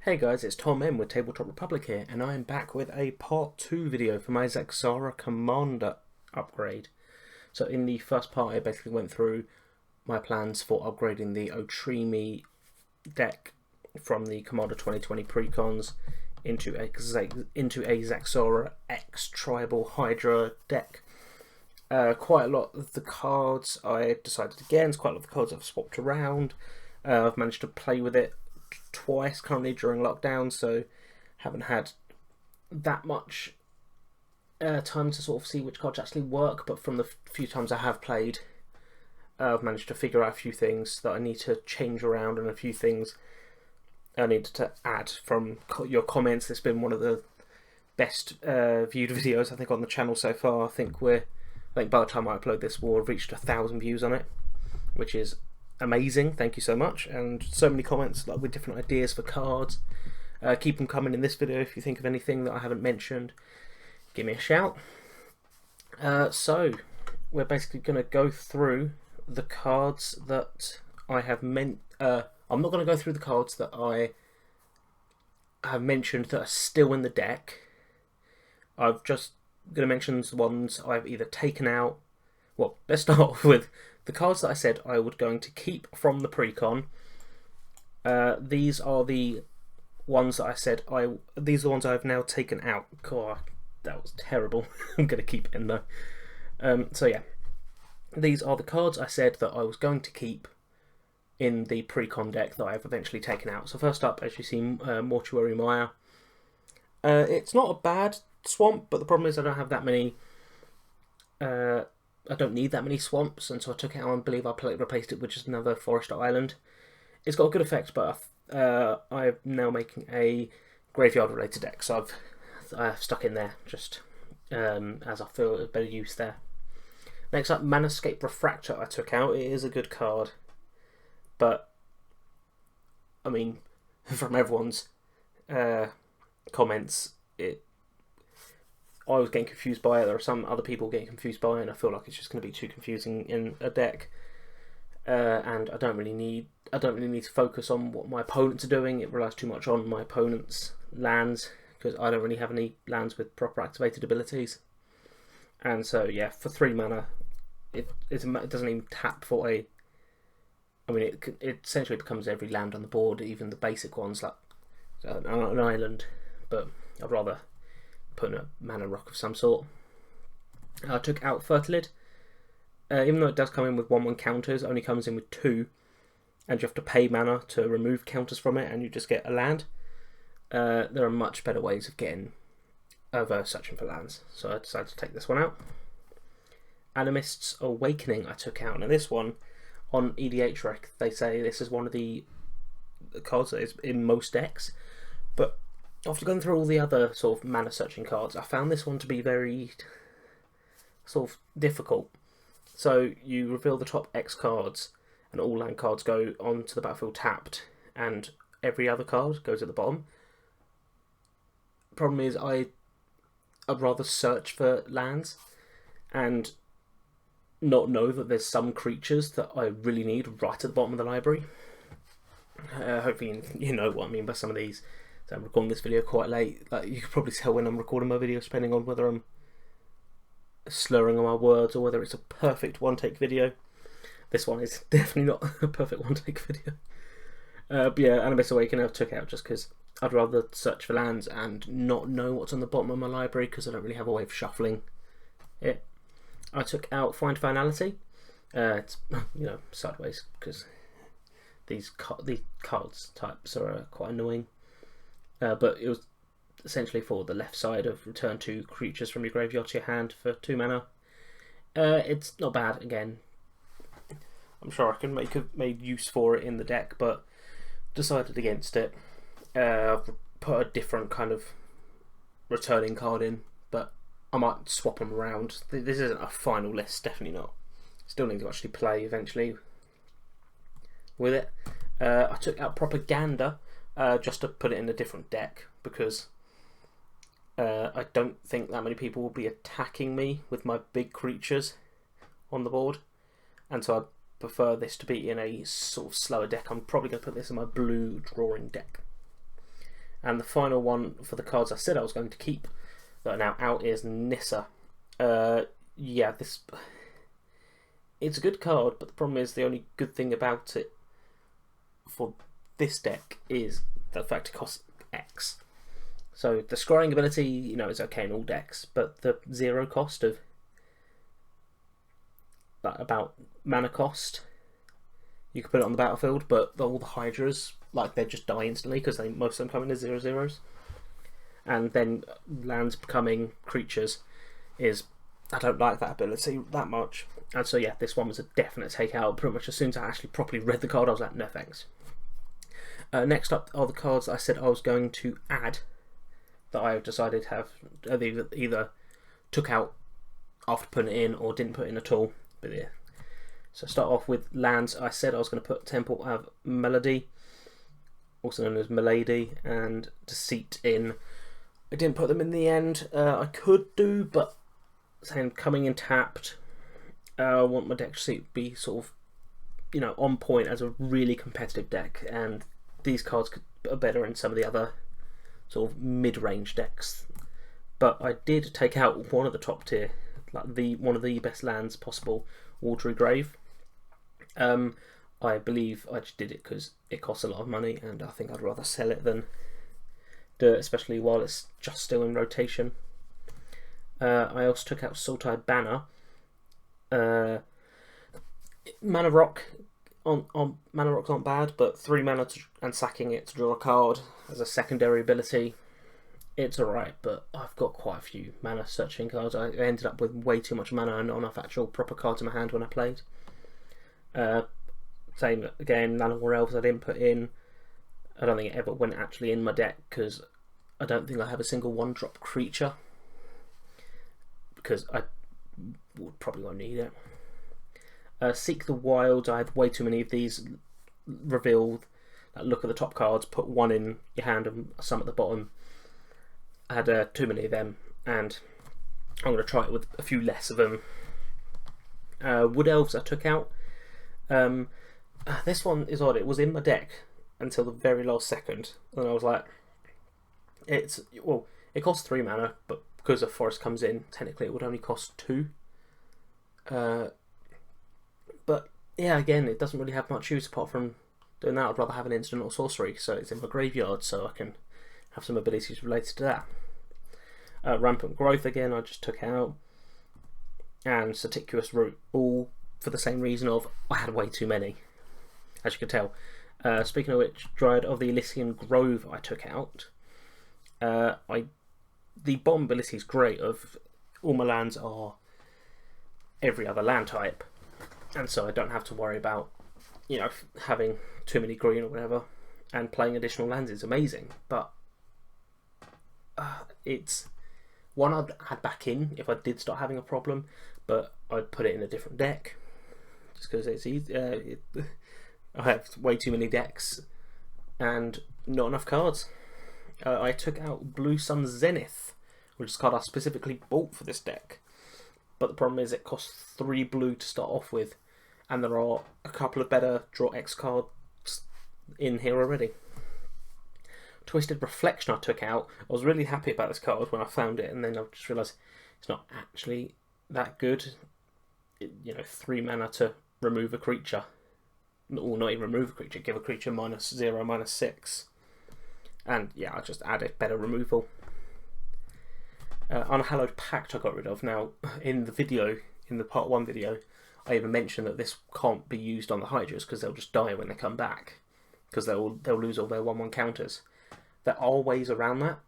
Hey guys, it's Tom M with Tabletop Republic here, and I am back with a part 2 video for my Zaxara Commander upgrade. So in the first part I basically went through my plans for upgrading the Otrimi deck from the Commander 2020 Precons into a Zaxara X Tribal Hydra deck. Quite a lot of the cards I decided against, quite a lot of the cards I've swapped around. I've managed to play with it twice currently during lockdown, so haven't had that much time to sort of see which cards actually work, but from the few times I have played, I've managed to figure out a few things that I need to change around and a few things I need to add from your comments. It's been one of the best viewed videos I think on the channel so far. I think by the time I upload this we'll have reached 1,000 views on it, which is amazing. Thank you so much, and so many comments like with different ideas for cards. Keep them coming in this video. If you think of anything that I haven't mentioned, give me a shout. So we're basically going to go through the cards that I have I'm not going to go through the cards that I have mentioned that are still in the deck. I've just going to mention the ones I've either taken out. Well, let's start off with the cards that I said I was going to keep from the Precon. These are the ones that I said these are the ones I've now taken out. God, that was terrible. I'm going to keep it in though. So yeah, these are the cards I said that I was going to keep in the Precon deck that I've eventually taken out. So first up, as you see, Mortuary Mire. It's not a bad swamp, but the problem is I don't have that many. I don't need that many swamps, and so I took it out and I believe I replaced it with just another forest island. It's got a good effect, but I'm now making a graveyard related deck, so I've stuck in there just as I feel a better use there. Next up, Manascape Refractor I took out. It is a good card, but I mean, from everyone's comments, I was getting confused by it. There are some other people getting confused by it, and I feel like it's just going to be too confusing in a deck. And I don't really need to focus on what my opponents are doing. It relies too much on my opponent's lands because I don't really have any lands with proper activated abilities. And so yeah, for 3 mana, it doesn't even tap for a. I mean, it essentially becomes every land on the board, even the basic ones like an island. But I'd rather put in a mana rock of some sort. I took out Fertilid. Even though it does come in with 1/1 counters, it only comes in with 2, and you have to pay mana to remove counters from it, and you just get a land. There are much better ways of searching for lands, so I decided to take this one out. Animist's Awakening I took out. Now this one, on EDH Rec, they say this is one of the cards that is in most decks, but after going through all the other sort of mana searching cards, I found this one to be very sort of difficult. So you reveal the top X cards, and all land cards go onto the battlefield tapped, and every other card goes at the bottom. Problem is, I'd rather search for lands and not know that there's some creatures that I really need right at the bottom of the library. Hopefully you know what I mean by some of these. So I'm recording this video quite late. Like you can probably tell when I'm recording my video, depending on whether I'm slurring on my words or whether it's a perfect one-take video. This one is definitely not a perfect one-take video. But yeah, Animist's Awakening I took out just because I'd rather search for lands and not know what's on the bottom of my library because I don't really have a way of shuffling it. I took out Find Finality. It's sideways because these cards types are quite annoying. But it was essentially for the left side of return 2 creatures from your graveyard to your hand for 2 mana. It's not bad. Again, I'm sure I can made use for it in the deck, but decided against it. I've put a different kind of returning card in, but I might swap them around. This isn't a final list, definitely not. Still need to actually play eventually with it. I took out Propaganda. Just to put it in a different deck because I don't think that many people will be attacking me with my big creatures on the board, and so I prefer this to be in a sort of slower deck. I'm probably going to put this in my blue drawing deck. And the final one for the cards I said I was going to keep that are now out is Nissa. Yeah, it's a good card, but the problem is the only good thing about it for this deck is the fact it costs X. So the scrying ability, you know, is okay in all decks, but the 0 cost of like about mana cost, you can put it on the battlefield, but all the Hydras, like, they just die instantly because most of them come in as 0/0s. And then lands becoming creatures is, I don't like that ability that much. And so yeah, this one was a definite takeout. Pretty much as soon as I actually properly read the card, I was like, no thanks. Next up are the cards I said I was going to add that I decided have either took out after putting it in or didn't put in at all. But yeah. So start off with lands. I said I was going to put Temple of Melody, also known as Milady, and Deceit in. I didn't put them in the end. I could do, but saying coming in tapped, I want my deck to be sort of, you know, on point as a really competitive deck, and these cards are better in some of the other sort of mid-range decks. But I did take out one of the top tier, like one of the best lands possible, Watery Grave. I believe I just did it because it costs a lot of money, and I think I'd rather sell it than do it, especially while it's just still in rotation. I also took out Sultai Banner. Mana Rock Mana Rocks aren't bad, but 3 mana and sacking it to draw a card as a secondary ability, it's alright, but I've got quite a few mana searching cards. I ended up with way too much mana and not enough actual proper cards in my hand when I played. Same again, Llanowar Elves I didn't put in. I don't think it ever went actually in my deck because I don't think I have a single 1-drop creature, because I probably won't need it. Seek the Wilds, I had way too many of these revealed. Look at the top cards, put 1 in your hand and some at the bottom. I had too many of them, and I'm going to try it with a few less of them. Wood Elves I took out. This one is odd, it was in my deck until the very last second, and I was like, it costs 3 mana, but because a forest comes in, technically it would only cost 2. But yeah, again, it doesn't really have much use apart from doing that. I'd rather have an instant or sorcery, so it's in my graveyard, so I can have some abilities related to that. Rampant Growth again, I just took out, and Certicuous Root, all for the same reason of I had way too many, as you can tell. Speaking of which, Dryad of the Elysian Grove I took out. The bottom ability is great. Of all my lands are every other land type, and so I don't have to worry about, you know, having too many green or whatever, and playing additional lands is amazing. But it's one I'd add back in if I did start having a problem, but I'd put it in a different deck just because it's easy. I have way too many decks and not enough cards. I took out Blue Sun Zenith, which is a card I specifically bought for this deck. But the problem is it costs 3 blue to start off with, and there are a couple of better draw X cards in here already. Twisted Reflection I took out. I was really happy about this card when I found it, and then I just realised it's not actually that good. You know, 3 mana to remove a creature. Or not even remove a creature, give a creature -0, -6. And yeah, I just added better removal. Unhallowed Pact I got rid of. Now, in the video, in the part 1 video, I even mentioned that this can't be used on the Hydras because they'll just die when they come back, because they'll lose all their 1/1 counters. There are ways around that,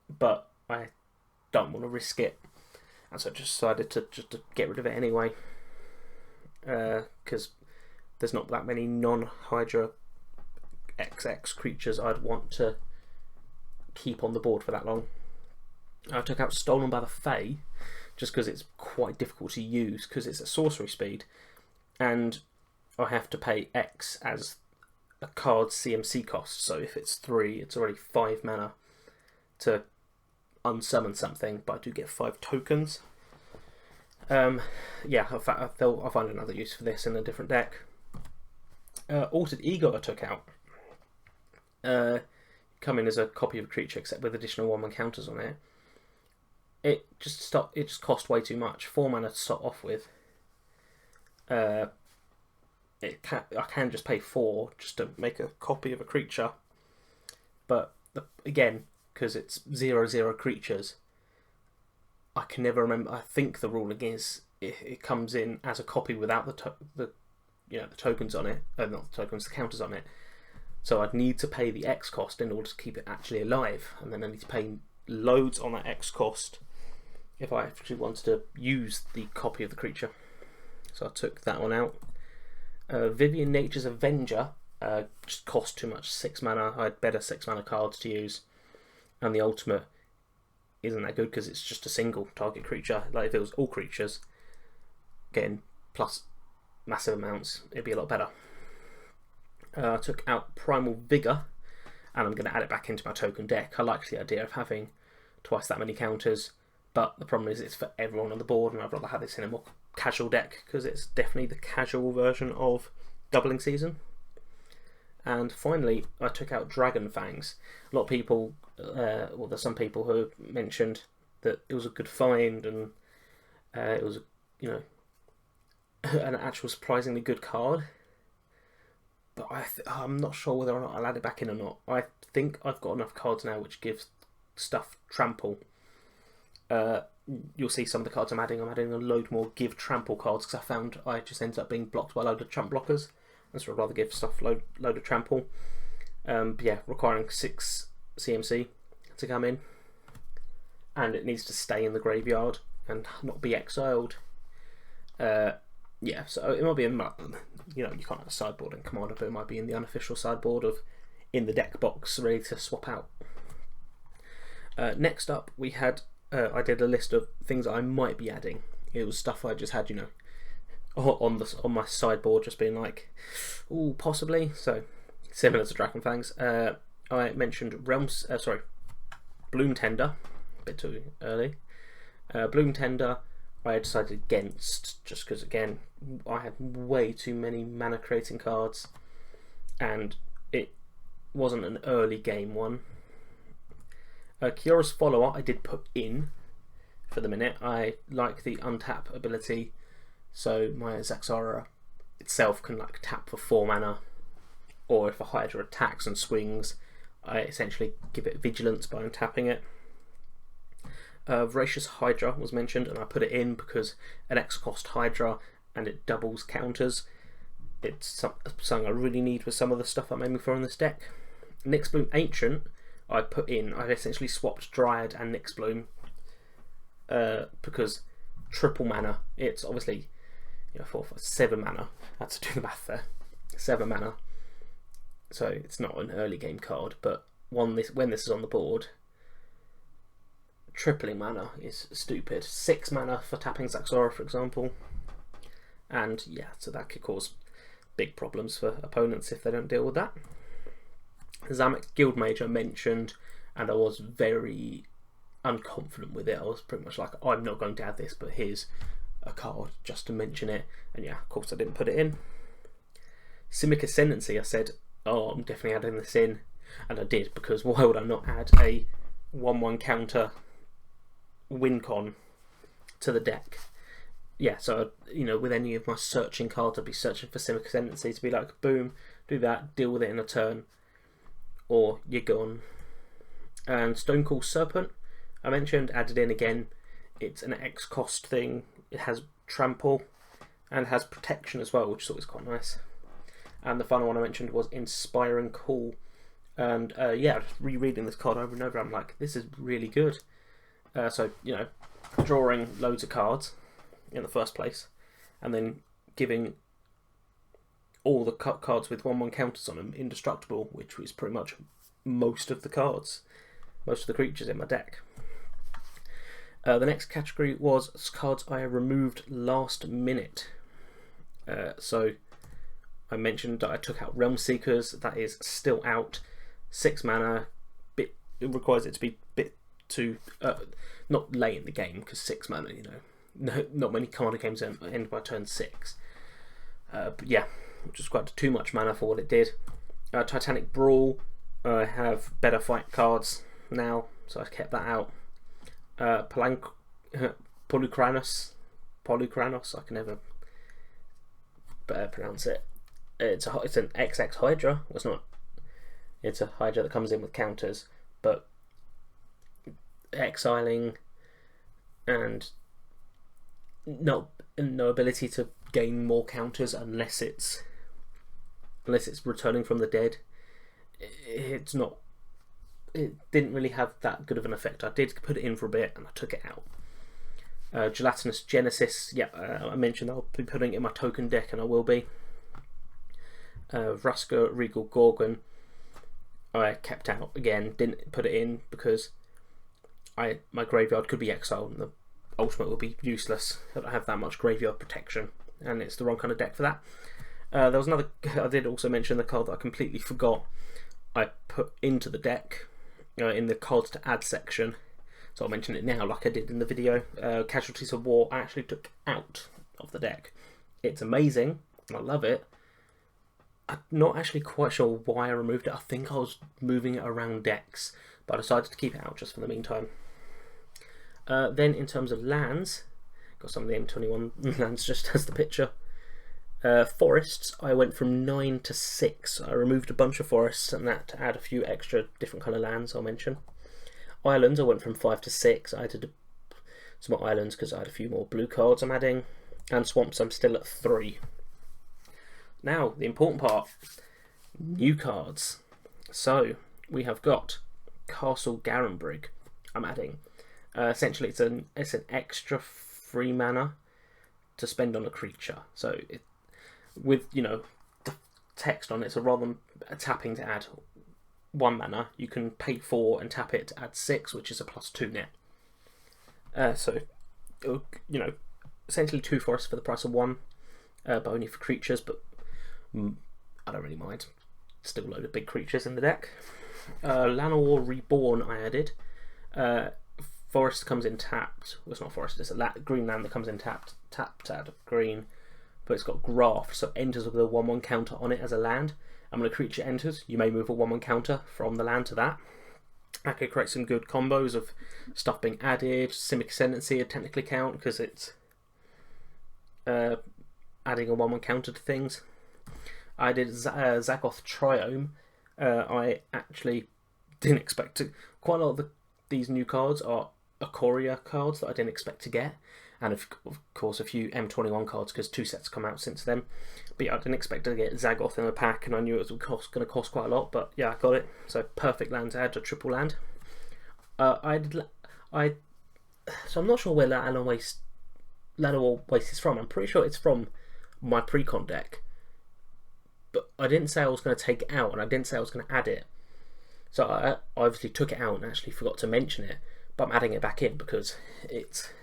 but I don't want to risk it, and so I just decided to get rid of it anyway, because there's not that many non-Hydra XX creatures I'd want to keep on the board for that long. I took out Stolen by the Fae just because it's quite difficult to use because it's at sorcery speed, and I have to pay X as a card's CMC cost. So if it's 3, it's already 5 mana to unsummon something, but I do get 5 tokens. Yeah, I'll find another use for this in a different deck. Altered Ego I took out. come in as a copy of a creature except with additional 1/1 counters on it, it just cost way too much. 4 mana to start off with. I can just pay 4 just to make a copy of a creature, but again, because it's 0/0 creatures, I can never remember. I think the ruling is it comes in as a copy without the tokens on it, not the tokens, the counters on it. So I'd need to pay the X cost in order to keep it actually alive, and then I need to pay loads on that X cost if I actually wanted to use the copy of the creature. So I took that one out. Vivian Nature's Avenger just cost too much, 6 mana. I had better 6 mana cards to use, and the ultimate isn't that good because it's just a single target creature. Like if it was all creatures getting plus massive amounts, it'd be a lot better. I took out Primal Vigor, and I'm going to add it back into my token deck. I like the idea of having twice that many counters, but the problem is it's for everyone on the board, and I'd rather have this in a more casual deck because it's definitely the casual version of Doubling Season. And finally, I took out Dragon Fangs. A lot of people, there's some people who mentioned that it was a good find, and it was, an actual surprisingly good card. But I'm not sure whether or not I'll add it back in or not. I think I've got enough cards now which gives stuff trample. You'll see some of the cards I'm adding a load more give trample cards because I found I just ended up being blocked by a load of trump blockers, and so I'd rather give stuff load of trample. But yeah, requiring 6 CMC to come in, and it needs to stay in the graveyard and not be exiled. Yeah, so it might be you can't have a sideboard in Commander, but it might be in the unofficial sideboard of in the deck box ready to swap out. Next up, we had I did a list of things I might be adding. It was stuff I just had, on my sideboard, just being like, "Ooh, possibly." So similar to Dragon Fangs. I mentioned Bloom Tender, a bit too early. Bloom Tender, I decided against just because again I had way too many mana creating cards, and it wasn't an early game one. Kiora's Follower I did put in for the minute. I like the untap ability, so my Zaxara itself can tap for 4 mana, or if a Hydra attacks and swings, I essentially give it vigilance by untapping it. Voracious Hydra was mentioned, and I put it in because an X cost Hydra and it doubles counters. It's something I really need with some of the stuff I'm aiming for in this deck. Nyxbloom Ancient I put in. I essentially swapped Dryad and Nyxbloom because triple mana. It's obviously 7 mana. I had to do the math there. 7 mana. So it's not an early game card, but when this is on the board, tripling mana is stupid. 6 mana for tapping Zaxara, for example, and yeah, so that could cause big problems for opponents if they don't deal with that. Zamek Guildmage I mentioned, and I was very unconfident with it. I was pretty much like, I'm not going to add this, but here's a card just to mention it, and yeah, of course I didn't put it in. Simic Ascendancy, I said, oh, I'm definitely adding this in, and I did, because why would I not add a 1/1 counter win con to the deck? Yeah, so with any of my searching cards, I'd be searching for Simic Ascendancy to be like, boom, do that, deal with it in a turn, or you're gone. And Stonecool Serpent, I mentioned, added in again. It's an X cost thing. It has trample and has protection as well, which is always quite nice. And the final one I mentioned was Inspiring Call. And yeah, just rereading this card over and over, I'm like, this is really good. So drawing loads of cards in the first place, and then giving all the cards with 1/1 counters on them indestructible, which was pretty much most of the cards, most of the creatures in my deck. The next category was cards I removed last minute. So I mentioned that I took out Realm Seekers. That is still out. 6 mana. It requires it to be a bit too not late in the game, because 6 mana, not many Commander games end by turn 6. But yeah, just quite too much mana for what it did. Titanic Brawl, I have better fight cards now, so I kept that out. Polychronos, I can never pronounce it. It's an XX Hydra. Well, it's not. It's a Hydra that comes in with counters, but exiling and no ability to gain more counters unless it's returning from the dead. It's not. It didn't really have that good of an effect. I did put it in for a bit and I took it out. Gelatinous Genesis, yeah, I mentioned I'll be putting it in my token deck, and I will be. Vraska Regal Gorgon, I kept out again. Didn't put it in because my graveyard could be exiled and the ultimate will be useless. I don't have that much graveyard protection, and it's the wrong kind of deck for that. There was another. I did also mention the card that I completely forgot. I put into the deck in the cards to add section. So I'll mention it now, like I did in the video. Casualties of War I actually took out of the deck. It's amazing, and I love it. I'm not actually quite sure why I removed it. I think I was moving it around decks, but I decided to keep it out just for the meantime. Then in terms of lands, got some of the M21 lands just as the picture. Forests, I went from 9 to 6. I removed a bunch of forests and that to add a few extra different kind of lands I'll mention. Islands, I went from 5 to 6. I added some more islands because I had a few more blue cards I'm adding. And swamps, I'm still at 3. Now, the important part, new cards. So, we have got Castle Garenbrig I'm adding. Essentially, it's an extra 3 mana to spend on a creature. So, with, the text on it, so rather than tapping to add 1 mana, you can pay 4 and tap it to add 6, which is a +2 net. So, essentially 2 forests for the price of 1, but only for creatures, but I don't really mind. Still a load of big creatures in the deck. Llanowar Reborn I added. Forest comes in tapped. Well, it's not forest, it's a green land that comes in tapped to add green, but it's got graft, so it enters with a 1/1 counter on it as a land. And when a creature enters, you may move a 1/1 counter from the land to that. That could create some good combos of stuff being added. Simic Ascendancy would technically count because it's adding a 1/1 counter to things. I did Zagoth Triome. I actually didn't expect to. Quite a lot of these new cards are Ikoria cards that I didn't expect to get. And of course a few M21 cards because 2 sets come out since then. But yeah, I didn't expect to get Zagoth in a pack, and I knew it was going to cost quite a lot. But yeah, I got it. So perfect land to add, a triple land. So I'm not sure where Llanowar Waste is from. I'm pretty sure it's from my Precon deck. But I didn't say I was going to take it out, and I didn't say I was going to add it. So I obviously took it out and actually forgot to mention it. But I'm adding it back in because it's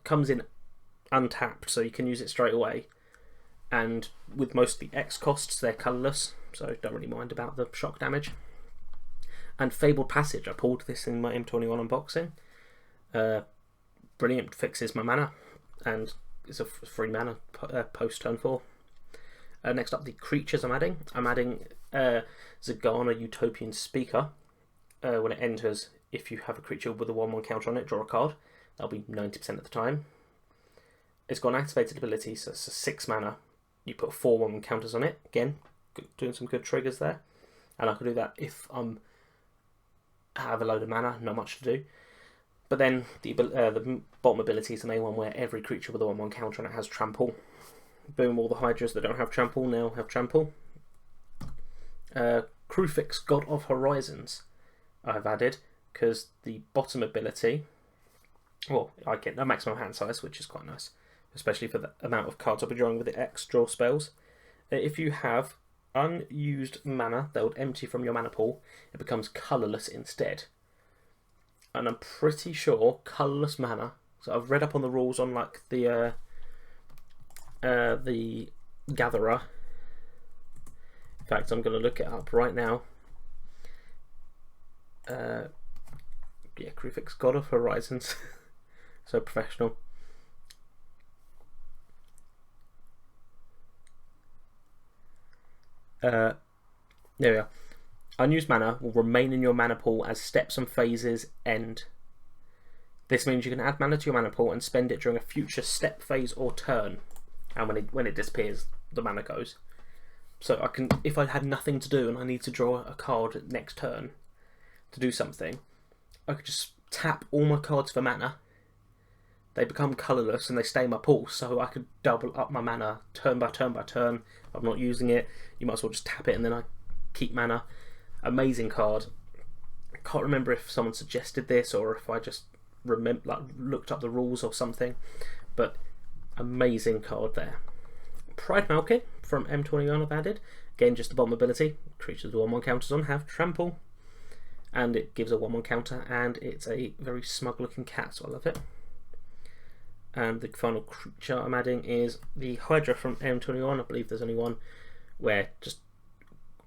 comes in untapped, so you can use it straight away. And with most of the X costs, they're colourless, so don't really mind about the shock damage. And Fabled Passage, I pulled this in my M21 unboxing. Brilliant, fixes my mana, and it's a free mana post turn 4. Next up, the creatures I'm adding. I'm adding Zagana Utopian Speaker. When it enters, if you have a creature with a 1/1 counter on it, draw a card. That'll be 90% of the time. It's got an activated ability, so it's a 6 mana. You put 4 1/1 counters on it. Again, doing some good triggers there. And I can do that if I have a load of mana, not much to do. But then the bottom ability is the main one, where every creature with a 1/1 counter on it has trample. Boom, all the Hydras that don't have trample now have trample. Crufix, God of Horizons, I've added, because the bottom ability, well, I get a maximum hand size, which is quite nice, especially for the amount of cards I'll be drawing with the X draw spells. If you have unused mana that would empty from your mana pool, it becomes colourless instead. And I'm pretty sure colourless mana, so I've read up on the rules on like the Gatherer. In fact, I'm going to look it up right now. Yeah, Crufix, God of Horizons. So professional. There we are. Unused mana will remain in your mana pool as steps and phases end. This means you can add mana to your mana pool and spend it during a future step, phase, or turn. And when it disappears, the mana goes. So I can, if I had nothing to do and I need to draw a card next turn to do something, I could just tap all my cards for mana. They become colourless and they stay in my pool, so I could double up my mana turn by turn by turn. If I'm not using it, you might as well just tap it and then I keep mana. Amazing card. I can't remember if someone suggested this or if I just looked up the rules or something, but amazing card there. Pride Malkin from M21 I've added. Again, just a bomb ability. Creatures with 1/1 counters on have trample, and it gives a 1/1 counter, and it's a very smug looking cat, so I love it. And the final creature I'm adding is the Hydra from M21. I believe there's only one, where just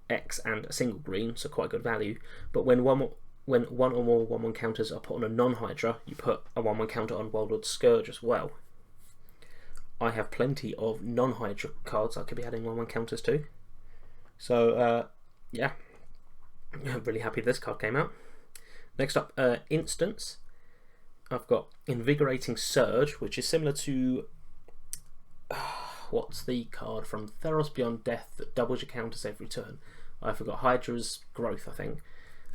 X and a single green, so quite good value. But when one or more 1/1 counters are put on a non-Hydra, you put a 1/1 counter on Wildwood Scourge as well. I have plenty of non-Hydra cards I could be adding 1/1 counters to. So yeah, I'm really happy this card came out. Next up, instance. I've got Invigorating Surge, which is similar to what's the card from Theros Beyond Death that doubles your counters every turn? I forgot. Hydra's Growth, I think.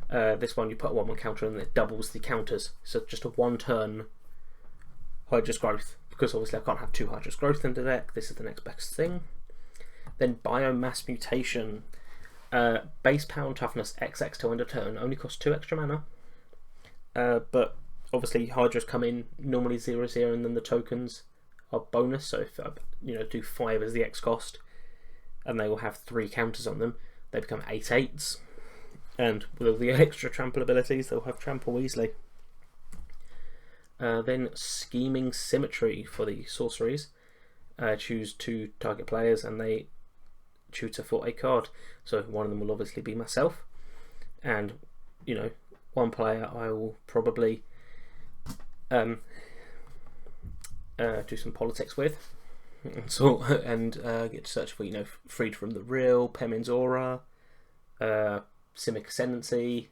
This one you put a 1/1 counter and it doubles the counters. So just a 1-turn Hydra's Growth. Because obviously I can't have 2 Hydra's Growth in the deck. This is the next best thing. Then Biomass Mutation. Base Power and Toughness XX to end of turn. Only costs 2 extra mana. But obviously Hydras come in normally 0/0 and then the tokens are bonus. So if I do 5 as the X cost and they will have 3 counters on them, they become 8/8s. And with all the extra trample abilities, they'll have trample easily. Then Scheming Symmetry for the sorceries. Choose 2 target players and they tutor for a card. So one of them will obviously be myself. And, one player I will probably do some politics with. And get to search for, Freed from the Real, Pemin's Aura, Simic Ascendancy,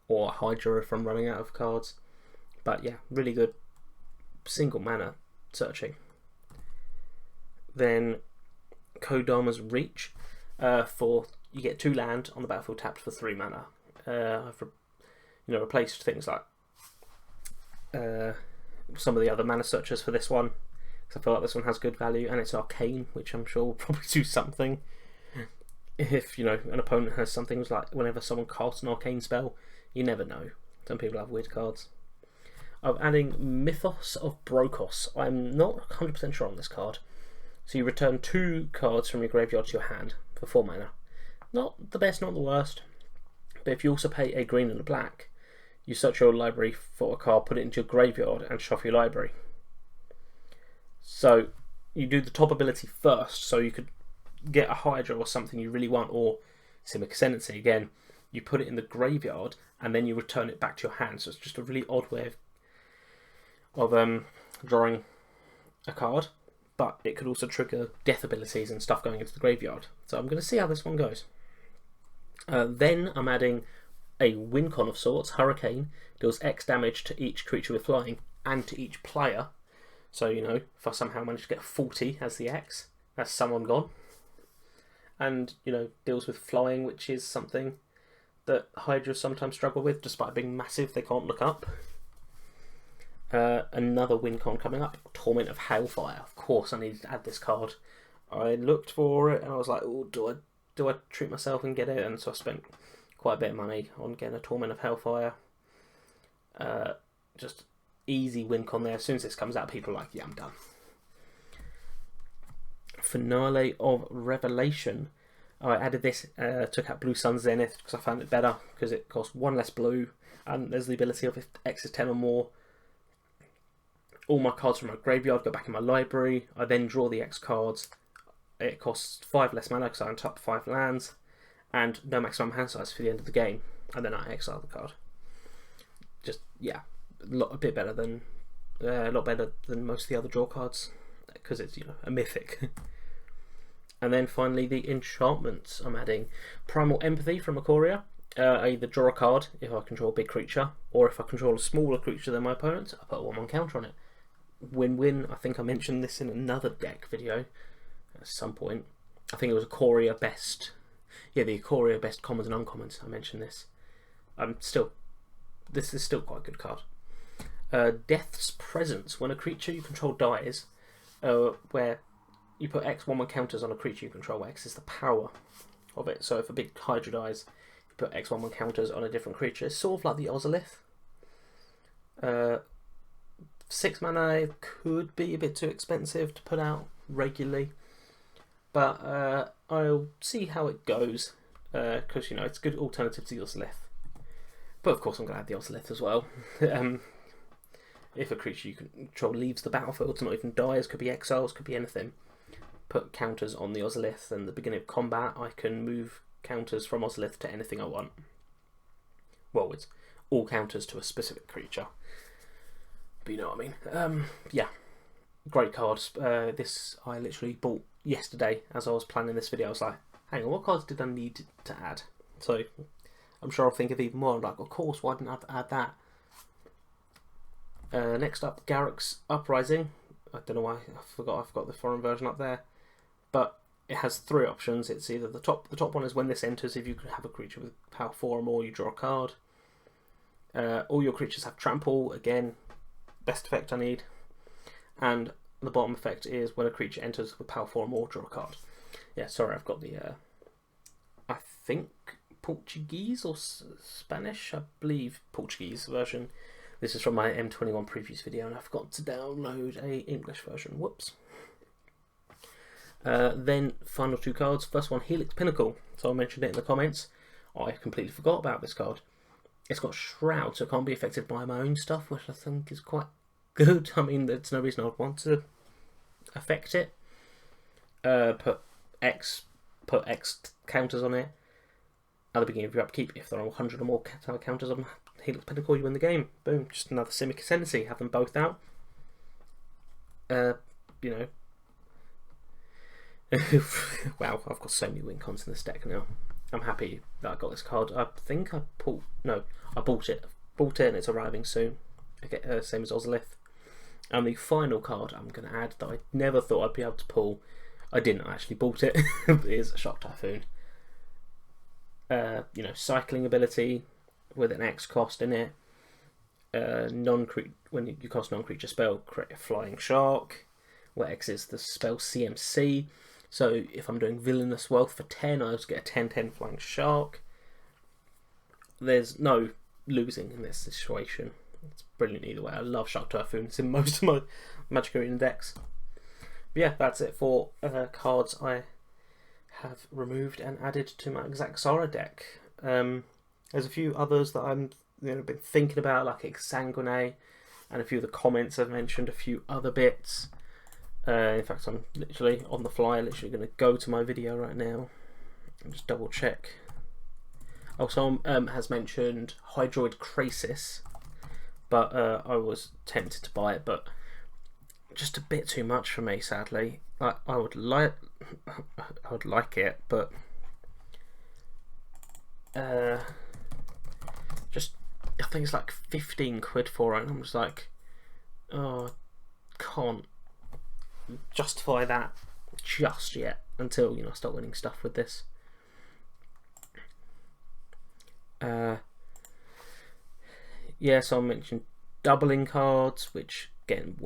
or Hydra if I'm running out of cards. But yeah, really good single mana searching. Then Kodama's Reach. For you get 2 land on the battlefield tapped for 3 mana. I've replaced things like some of the other mana searchers for this one, because I feel like this one has good value, and it's arcane, which I'm sure will probably do something. If an opponent has something like whenever someone casts an arcane spell, you never know. Some people have weird cards. I'm adding Mythos of Brokos. I'm not 100% sure on this card. So you return 2 cards from your graveyard to your hand for 4 mana. Not the best, not the worst. But if you also pay a green and a black, you search your library for a card, put it into your graveyard, and shuffle your library. So you do the top ability first, so you could get a Hydra or something you really want, or Simic Ascendancy again. You put it in the graveyard, and then you return it back to your hand. So it's just a really odd way of drawing a card. But it could also trigger death abilities and stuff going into the graveyard. So I'm going to see how this one goes. Then I'm adding a win con of sorts. Hurricane deals X damage to each creature with flying and to each player. So, if I somehow manage to get 40 as the X, that's someone gone. And, deals with flying, which is something that Hydras sometimes struggle with. Despite being massive, they can't look up. Another win con coming up, Torment of Hailfire. Of course I needed to add this card. I looked for it and I was like, oh, do I treat myself and get it? And so I spent quite a bit of money on getting a Torment of Hailfire. Just easy win con there. As soon as this comes out, people are like, yeah, I'm done. Finale of Revelation. I added this, took out Blue Sun Zenith because I found it better, because it costs 1 less blue, and there's the ability of if X is 10 or more, all my cards from my graveyard go back in my library. I then draw the X cards. It costs 5 less mana because I untap 5 lands, and no maximum hand size for the end of the game. And then I exile the card. Just a lot better than most of the other draw cards, because it's a mythic. And then finally the enchantments I'm adding. Primal Empathy from Ikoria. I either draw a card if I control a big creature, or if I control a smaller creature than my opponent, I put a 1/1 counter on it. Win-win. I think I mentioned this in another deck video at some point. I think it was Ikoria Best. Yeah, the Ikoria Best Commons and Uncommons. I mentioned this. This is still quite a good card. Death's Presence. When a creature you control dies, where you put X 1/1 counters on a creature you control, X is the power of it. So if a big Hydra dies, you put X 1/1 counters on a different creature. It's sort of like the Ozolith. 6 mana could be a bit too expensive to put out regularly, but I'll see how it goes, because you know it's a good alternative to the Ozolith. But of course I'm going to add the Ozolith as well. If a creature you control leaves the battlefield, it's not even dies, could be exiles, could be anything. Put counters on the Ozolith, and at the beginning of combat I can move counters from Ozolith to anything I want. Well, it's all counters to a specific creature, but you know what I mean. Yeah, great cards. This I literally bought yesterday as I was planning this video. I was like, hang on, what cards did I need to add? So I'm sure I'll think of even more. I'm like, of course, why didn't I add that? Next up, Garruk's Uprising. I don't know why I forgot the foreign version up there, but it has 3 options. It's either the top one is when this enters, if you have a creature with power 4 or more, you draw a card. All your creatures have trample, again, best effect I need. And the bottom effect is when a creature enters with power 4 or more, draw a card. Yeah, sorry, I've got the I think Portuguese or Spanish, I believe Portuguese version. This is from my M21 previous video, and I forgot to download a English version. Whoops. Then final 2 cards. First one, Helix Pinnacle. So I mentioned it in the comments. I completely forgot about this card. It's got Shroud, so it can't be affected by my own stuff, which I think is quite good. I mean, there's no reason I'd want to affect it. Put X counters on it. At the beginning of your upkeep, if there are 100 or more counters on Helix Pinnacle, you win the game. Boom, just another Simic Ascendancy. Have them both out. You know. Wow, I've got so many win cons in this deck now. I'm happy that I got this card. I think I bought it. Bought it and it's arriving soon. Okay, same as Ozolith. And the final card I'm going to add that I never thought I'd be able to pull. I didn't actually bought it. Is Shock Typhoon. You know, cycling ability with an X cost in it. When you cast non-creature spell, create a Flying Shark, where X is the spell CMC. So if I'm doing Villainous Wealth for 10, I also get a 10/10 Flying Shark. There's no losing in this situation. It's brilliant either way. I love Shock Typhoon. It's in most of my Magic Arena decks. But yeah, that's it for cards I have removed and added to my Zaxara deck. There's a few others that I'm been thinking about, like Exsanguinate, and a few of the comments I've mentioned, a few other bits. In fact, I'm literally on the fly, literally going to go to my video right now and just double check. Also, has mentioned Hydroid Crisis, but I was tempted to buy it, but just a bit too much for me, sadly. I would like it, but just I think it's like 15 quid for it, and I'm just like, oh, can't justify that just yet until I start winning stuff with this. Yeah, so I mentioned doubling cards, which getting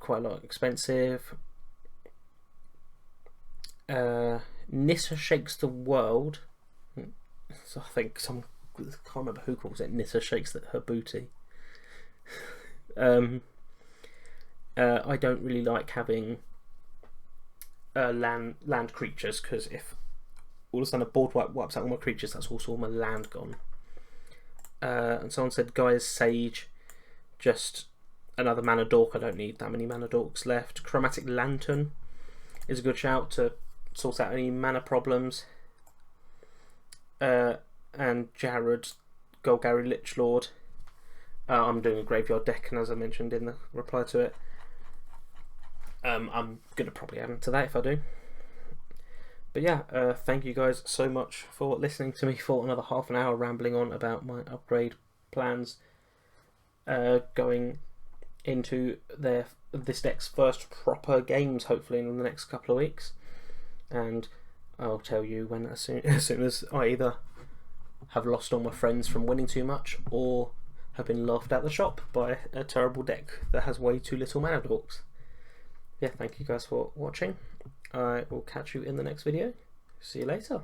quite a lot expensive. Nissa Shakes the World. So I think I can't remember who calls it Nissa Shakes her booty. I don't really like having land creatures, because if all of a sudden a board wipes out all my creatures, that's also all my land gone. And someone said, guys, Sage, just another mana dork. I don't need that many mana dorks left. Chromatic Lantern is a good shout to sort out any mana problems. And Jared, Golgari Lichlord. I'm doing a graveyard deck, and as I mentioned in the reply to it, I'm going to probably add into that if I do. But yeah, thank you guys so much for listening to me for another half an hour rambling on about my upgrade plans, going into this deck's first proper games, hopefully in the next couple of weeks. And I'll tell you when, as soon as I either have lost all my friends from winning too much or have been laughed at the shop by a terrible deck that has way too little mana dorks. Yeah, thank you guys for watching. I will catch you in the next video. See you later.